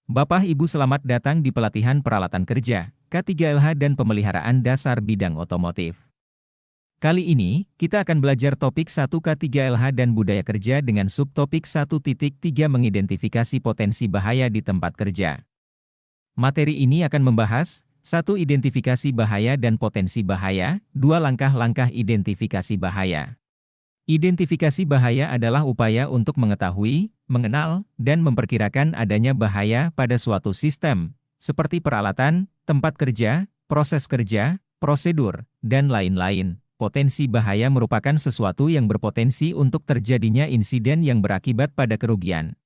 Bapak Ibu selamat datang di pelatihan peralatan kerja, K3LH dan pemeliharaan dasar bidang otomotif. Kali ini, kita akan belajar topik 1 K3LH dan budaya kerja dengan subtopik 1.3 mengidentifikasi potensi bahaya di tempat kerja. Materi ini akan membahas 1. Identifikasi bahaya dan potensi bahaya, 2. Langkah-langkah identifikasi bahaya. Identifikasi bahaya adalah upaya untuk mengetahui, mengenal, dan memperkirakan adanya bahaya pada suatu sistem, seperti peralatan, tempat kerja, proses kerja, prosedur, dan lain-lain. Potensi bahaya merupakan sesuatu yang berpotensi untuk terjadinya insiden yang berakibat pada kerugian.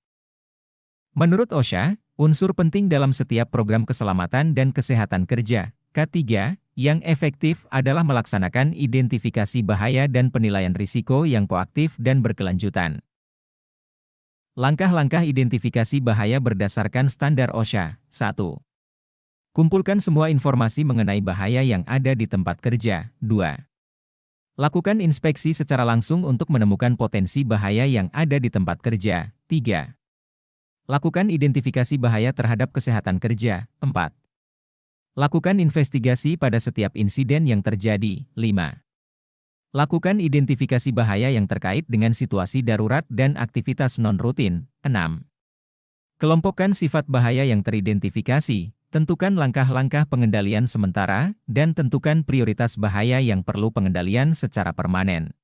Menurut OSHA, unsur penting dalam setiap program keselamatan dan kesehatan kerja, K3, yang efektif adalah melaksanakan identifikasi bahaya dan penilaian risiko yang proaktif dan berkelanjutan. Langkah-langkah identifikasi bahaya berdasarkan standar OSHA. 1. Kumpulkan semua informasi mengenai bahaya yang ada di tempat kerja. 2. Lakukan inspeksi secara langsung untuk menemukan potensi bahaya yang ada di tempat kerja. 3. Lakukan identifikasi bahaya terhadap kesehatan kerja. 4. Lakukan investigasi pada setiap insiden yang terjadi. 5. Lakukan identifikasi bahaya yang terkait dengan situasi darurat dan aktivitas non-rutin. 6. Kelompokkan sifat bahaya yang teridentifikasi, tentukan langkah-langkah pengendalian sementara, dan tentukan prioritas bahaya yang perlu pengendalian secara permanen.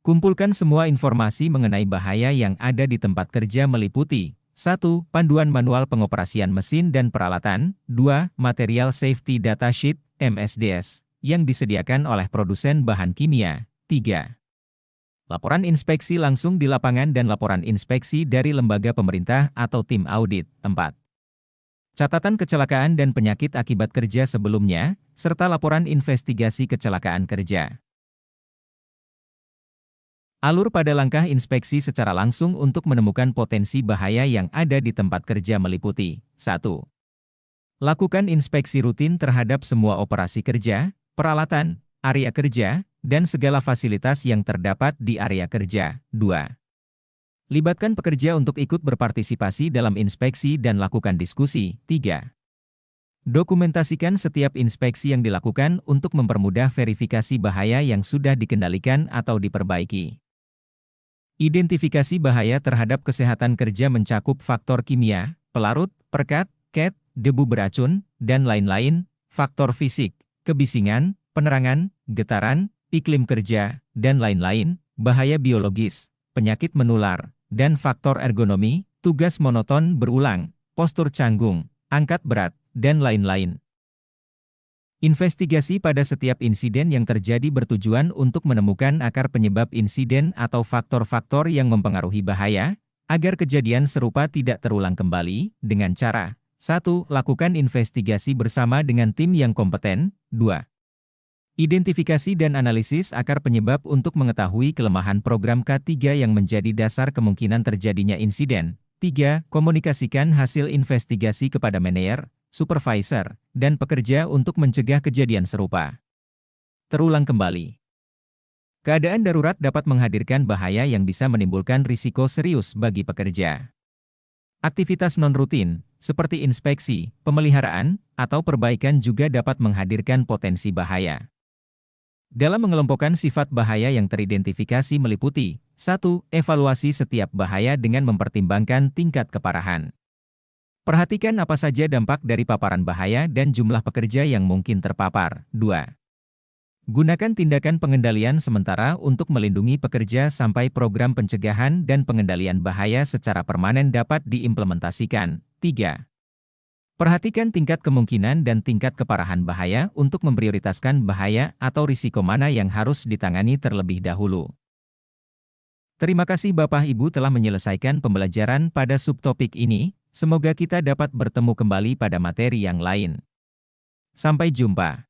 Kumpulkan semua informasi mengenai bahaya yang ada di tempat kerja meliputi 1. Panduan manual pengoperasian mesin dan peralatan. 2. Material Safety Data Sheet, MSDS, yang disediakan oleh produsen bahan kimia. 3. Laporan inspeksi langsung di lapangan dan laporan inspeksi dari lembaga pemerintah atau tim audit. 4. Catatan kecelakaan dan penyakit akibat kerja sebelumnya, serta laporan investigasi kecelakaan kerja. Alur pada langkah inspeksi secara langsung untuk menemukan potensi bahaya yang ada di tempat kerja meliputi 1. Lakukan inspeksi rutin terhadap semua operasi kerja, peralatan, area kerja, dan segala fasilitas yang terdapat di area kerja. 2. Libatkan pekerja untuk ikut berpartisipasi dalam inspeksi dan lakukan diskusi. 3. Dokumentasikan setiap inspeksi yang dilakukan untuk mempermudah verifikasi bahaya yang sudah dikendalikan atau diperbaiki. Identifikasi bahaya terhadap kesehatan kerja mencakup faktor kimia, pelarut, perekat, cat, debu beracun, dan lain-lain, faktor fisik, kebisingan, penerangan, getaran, iklim kerja, dan lain-lain, bahaya biologis, penyakit menular, dan faktor ergonomi, tugas monoton berulang, postur canggung, angkat berat, dan lain-lain. Investigasi pada setiap insiden yang terjadi bertujuan untuk menemukan akar penyebab insiden atau faktor-faktor yang mempengaruhi bahaya, agar kejadian serupa tidak terulang kembali, dengan cara 1. Lakukan investigasi bersama dengan tim yang kompeten. 2. Identifikasi dan analisis akar penyebab untuk mengetahui kelemahan program K3 yang menjadi dasar kemungkinan terjadinya insiden. 3. Komunikasikan hasil investigasi kepada manajer, supervisor, dan pekerja untuk mencegah kejadian serupa terulang kembali. Keadaan darurat dapat menghadirkan bahaya yang bisa menimbulkan risiko serius bagi pekerja. Aktivitas non-rutin, seperti inspeksi, pemeliharaan, atau perbaikan juga dapat menghadirkan potensi bahaya. Dalam mengelompokkan sifat bahaya yang teridentifikasi meliputi 1. Evaluasi setiap bahaya dengan mempertimbangkan tingkat keparahan. Perhatikan apa saja dampak dari paparan bahaya dan jumlah pekerja yang mungkin terpapar. 2. Gunakan tindakan pengendalian sementara untuk melindungi pekerja sampai program pencegahan dan pengendalian bahaya secara permanen dapat diimplementasikan. 3. Perhatikan tingkat kemungkinan dan tingkat keparahan bahaya untuk memprioritaskan bahaya atau risiko mana yang harus ditangani terlebih dahulu. Terima kasih Bapak Ibu telah menyelesaikan pembelajaran pada subtopik ini. Semoga kita dapat bertemu kembali pada materi yang lain. Sampai jumpa.